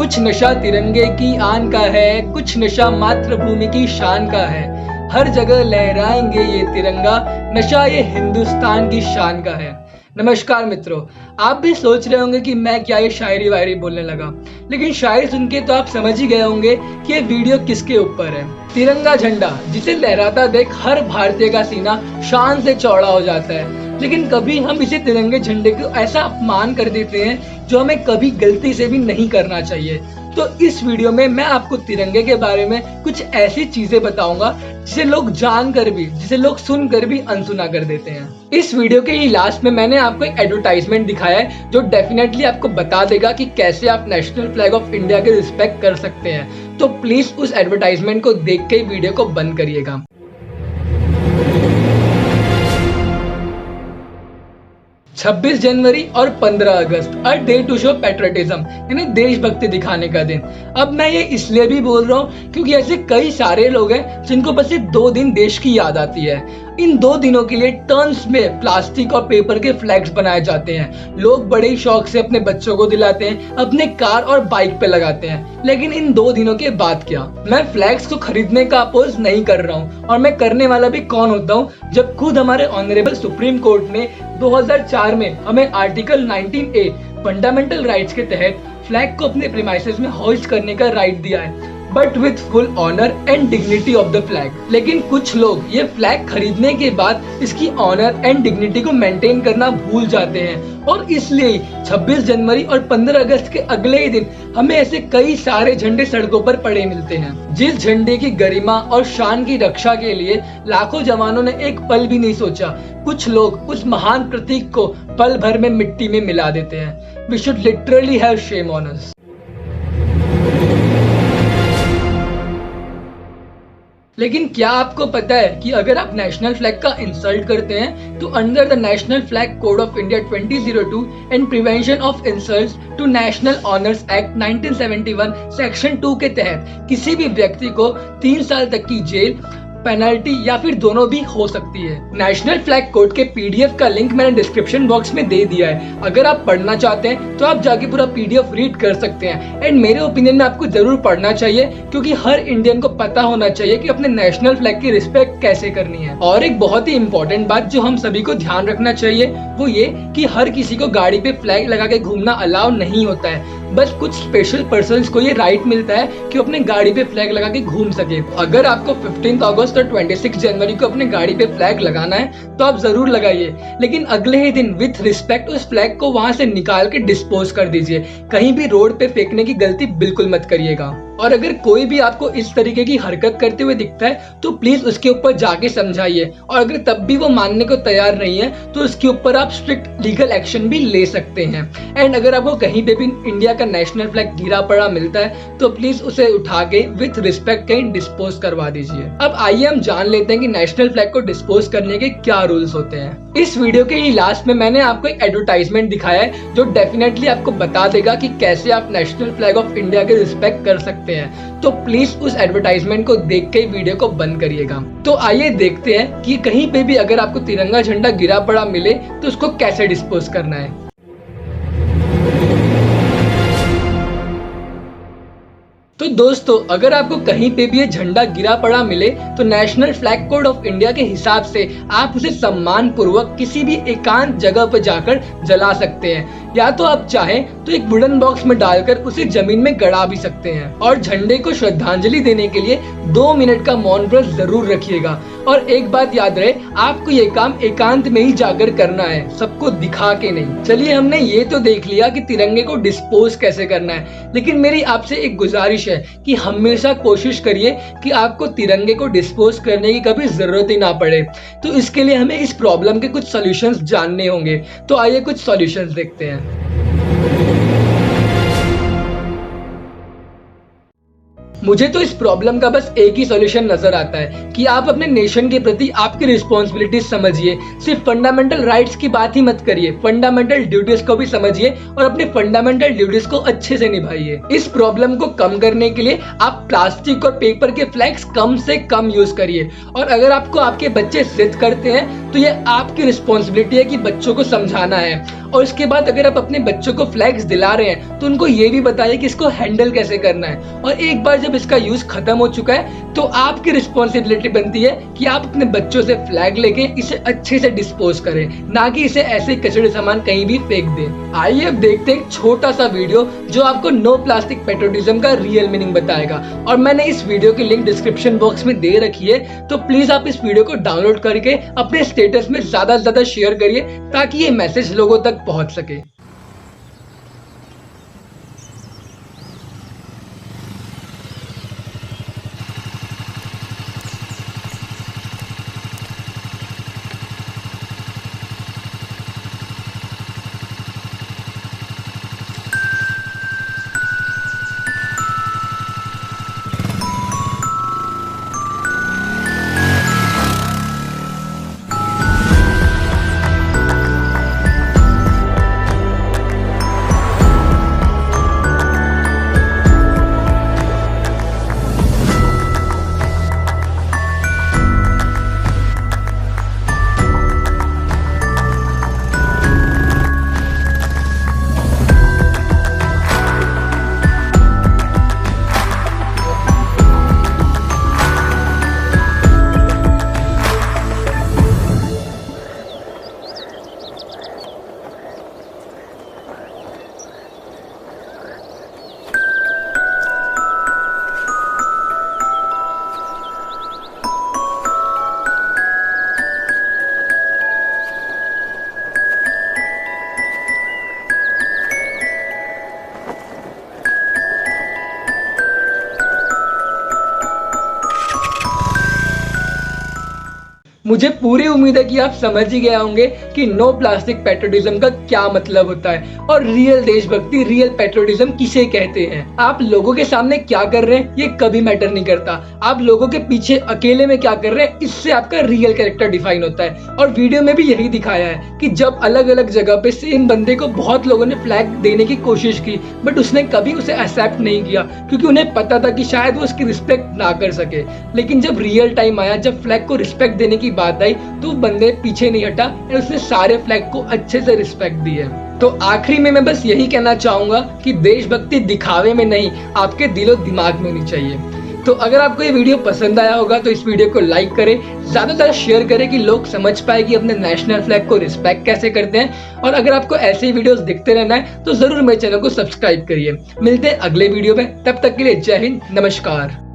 कुछ नशा तिरंगे की आन का है, कुछ नशा मातृभूमि की शान का है। हर जगह लहराएंगे ये तिरंगा, नशा ये हिंदुस्तान की शान का है। नमस्कार मित्रों, आप भी सोच रहे होंगे कि मैं क्या ये शायरी वायरी बोलने लगा, लेकिन शायरी सुन के तो आप समझ ही गए होंगे कि ये वीडियो किसके ऊपर है। तिरंगा झंडा जिसे लहराता देख हर भारतीय का सीना शान से चौड़ा हो जाता है, लेकिन कभी हम इसे तिरंगे झंडे को ऐसा अपमान कर देते हैं जो हमें कभी गलती से भी नहीं करना चाहिए। तो इस वीडियो में मैं आपको तिरंगे के बारे में कुछ ऐसी चीजें बताऊंगा जिसे लोग जानकर भी, जिसे लोग सुनकर भी अनसुना कर देते हैं। इस वीडियो के ही लास्ट में मैंने आपको एक एडवर्टाइजमेंट दिखाया है जो डेफिनेटली आपको बता देगा कि कैसे आप नेशनल फ्लैग ऑफ इंडिया के रिस्पेक्ट कर सकते हैं। तो प्लीज उस एडवर्टाइजमेंट को देख के वीडियो को बंद करिएगा। 26 जनवरी और 15 अगस्त a day to show patriotism, यानी देशभक्ति दिखाने का दिन। अब मैं ये इसलिए भी बोल रहा हूँ क्योंकि ऐसे कई सारे लोग हैं जिनको बस ये 2 दिन देश की याद आती है। इन 2 दिनों के लिए टन्स में प्लास्टिक और पेपर के फ्लैग्स बनाए जाते हैं। लोग बड़े शौक से अपने बच्चों को दिलाते हैं, अपने कार और बाइक पे लगाते हैं। लेकिन इन 2 दिनों के बाद क्या? मैं फ्लैग्स को खरीदने का अपोज नहीं कर रहा हूँ, और मैं करने वाला भी कौन होता हूँ जब खुद हमारे ऑनरेबल सुप्रीम कोर्ट ने 2004 में हमें आर्टिकल 19A फंडामेंटल राइट्स के तहत फ्लैग को अपने प्रीमाइसेस में होइस्ट करने का राइट दिया है, but with full honour and dignity of the flag. लेकिन कुछ लोग ये फ्लैग खरीदने के बाद इसकी ऑनर एंड डिग्निटी को मेंटेन करना भूल जाते हैं, और इसलिए 26 जनवरी और 15 अगस्त के अगले ही दिन हमें ऐसे कई सारे झंडे सड़कों पर पड़े मिलते हैं। जिस झंडे की गरिमा और शान की रक्षा के लिए लाखों जवानों ने एक पल भी नहीं सोचा, कुछ लोग उस महान प्रतीक को पल भर में मिट्टी में मिला देते हैं। We should literally have shame on us. लेकिन क्या आपको पता है कि अगर आप नेशनल फ्लैग का इंसल्ट करते हैं तो under the national flag code of India 2002 and prevention of insults to national honours act 1971 section 2 के तहत किसी भी व्यक्ति को 3 साल तक की जेल, पेनल्टी या फिर दोनों भी हो सकती है। नेशनल फ्लैग कोड के पीडीएफ का लिंक मैंने डिस्क्रिप्शन बॉक्स में दे दिया है। अगर आप पढ़ना चाहते हैं तो आप जाके पूरा पीडीएफ रीड कर सकते हैं। एंड मेरे ओपिनियन में आपको जरूर पढ़ना चाहिए, क्योंकि हर इंडियन को पता होना चाहिए कि अपने नेशनल फ्लैग की रिस्पेक्ट कैसे करनी है। और एक बहुत ही इंपॉर्टेंट बात जो हम सभी को ध्यान रखना चाहिए वो ये कि हर किसी को गाड़ी पे फ्लैग लगा के घूमना अलाउ नहीं होता है। बस कुछ स्पेशल पर्सन्स को ये राइट मिलता है कि अपने गाड़ी पे फ्लैग लगा के घूम सके। अगर आपको 15 अगस्त और 26 जनवरी को अपने गाड़ी पे फ्लैग लगाना है तो आप जरूर लगाइए, लेकिन अगले ही दिन विथ रिस्पेक्ट उस फ्लैग को वहां से निकाल के डिस्पोज कर दीजिए। कहीं भी रोड पे फेंकने की गलती बिल्कुल मत करिएगा। और अगर कोई भी आपको इस तरीके की हरकत करते हुए दिखता है तो प्लीज उसके ऊपर जाके समझाइए, और अगर तब भी वो मानने को तैयार नहीं है तो उसके ऊपर आप स्ट्रिक्ट लीगल एक्शन भी ले सकते हैं। एंड अगर आपको कहीं पे भी इंडिया का नेशनल फ्लैग गिरा पड़ा मिलता है तो प्लीज उसे उठा के विथ रिस्पेक्ट कहीं डिस्पोज करवा दीजिए। अब आइए हम जान लेते हैं कि नेशनल फ्लैग को डिस्पोज करने के क्या रूल्स होते हैं। इस वीडियो के ही लास्ट में मैंने आपको एक एडवर्टाइजमेंट दिखाया है जो डेफिनेटली आपको बता देगा कि कैसे आप नेशनल फ्लैग ऑफ इंडिया के रिस्पेक्ट कर सकते हैं। तो प्लीज उस एडवर्टाइजमेंट को देख के वीडियो को बंद करिएगा। तो आइए देखते हैं कि कहीं पे भी अगर आपको तिरंगा झंडा गिरा पड़ा मिले तो उसको कैसे डिस्पोज करना है। तो दोस्तों, अगर आपको कहीं पे भी ये झंडा गिरा पड़ा मिले तो national flag code of India के हिसाब से आप उसे सम्मान पूर्वक किसी भी एकांत जगह पर जाकर जला सकते हैं, या तो आप चाहें तो एक वुडन बॉक्स में डालकर उसे जमीन में गड़ा भी सकते हैं। और झंडे को श्रद्धांजलि देने के लिए 2 मिनट का मौन व्रत जरूर रखिएगा। और एक बात याद रहे, आपको ये काम एकांत में ही जाकर करना है, सबको दिखा के नहीं। चलिए, हमने ये तो देख लिया कि तिरंगे को डिस्पोज कैसे करना है, लेकिन मेरी आपसे एक गुजारिश है कि हमेशा कोशिश करिए कि आपको तिरंगे को डिस्पोज करने की कभी जरूरत ही ना पड़े। तो इसके लिए हमें इस प्रॉब्लम के कुछ सॉल्यूशंस जानने होंगे। तो आइए कुछ सॉल्यूशंस देखते हैं। मुझे तो इस प्रॉब्लम का बस एक ही सॉल्यूशन नजर आता है कि आप अपने नेशन के प्रति आपकी रिस्पॉन्सिबिलिटीज समझिए। सिर्फ फंडामेंटल राइट्स की बात ही मत करिए, फंडामेंटल ड्यूटीज को भी समझिए और अपने फंडामेंटल ड्यूटीज को अच्छे से निभाइए। इस प्रॉब्लम को कम करने के लिए आप प्लास्टिक और पेपर के फ्लैग्स कम से कम यूज करिए। और अगर आपको आपके बच्चे जिद करते हैं तो ये आपकी रिस्पॉन्सिबिलिटी है कि बच्चों को समझाना है। और उसके बाद अगर आप अपने बच्चों को फ्लैग्स दिला रहे हैं तो उनको ये भी बताइए कि इसको हैंडल कैसे करना है। और एक बार जब इसका यूज खत्म हो चुका है तो आपकी रिस्पॉन्सिबिलिटी बनती है कि आप अपने बच्चों से फ्लैग लेके इसे अच्छे से डिस्पोज करें, ना कि इसे ऐसे कचड़े सामान कहीं भी फेंक दें। आइए अब देखते हैं एक छोटा सा वीडियो जो आपको नो प्लास्टिक पेट्रोटिज्म का रियल मीनिंग बताएगा, और मैंने इस वीडियो की लिंक डिस्क्रिप्शन बॉक्स में दे रखी है, तो प्लीज आप इस वीडियो को डाउनलोड करके अपने स्टेटस में ज्यादा से ज्यादा शेयर करिए ताकि ये मैसेज लोगों तक पहुंच सके। मुझे पूरी उम्मीद है कि आप समझ ही गए होंगे कि नो प्लास्टिक पेट्रोटिज्म का क्या मतलब होता है और रियल देशभक्ति, रियल पेट्रोटिज्म किसे कहते हैं। आप लोगों के सामने क्या कर रहे हैं ये कभी मैटर नहीं करता, आप लोगों के पीछे अकेले में क्या कर रहे हैं इससे आपका रियल कैरेक्टर डिफाइन होता है। और वीडियो में भी यही दिखाया है कि जब अलग अलग जगह पे सेम बंदे को बहुत लोगों ने फ्लैग देने की कोशिश की, बट उसने कभी उसे एक्सेप्ट नहीं किया क्योंकि उन्हें पता था कि शायद वो उसकी रिस्पेक्ट ना कर सके। लेकिन जब रियल टाइम आया, जब फ्लैग को रिस्पेक्ट देने की बात आई, तो बंदे पीछे नहीं हटा और उसने सारे फ्लैग को अच्छे से रिस्पेक्ट दी है। तो आखिरी में मैं बस यही कहना चाहूंगा कि देशभक्ति दिखावे में नहीं, आपके दिलो दिमाग में होनी चाहिए। तो अगर आपको ये वीडियो पसंद आया होगा तो इस वीडियो को लाइक करें, ज्यादा से ज्यादा शेयर करें कि लोग समझ पाए कि अपने नेशनल फ्लैग को रिस्पेक्ट कैसे करते हैं। और अगर आपको ऐसे ही वीडियोस देखते रहना है तो जरूर मेरे चैनल को सब्सक्राइब करिए। मिलते हैं अगले वीडियो में, तब तक के लिए जय हिंद, नमस्कार।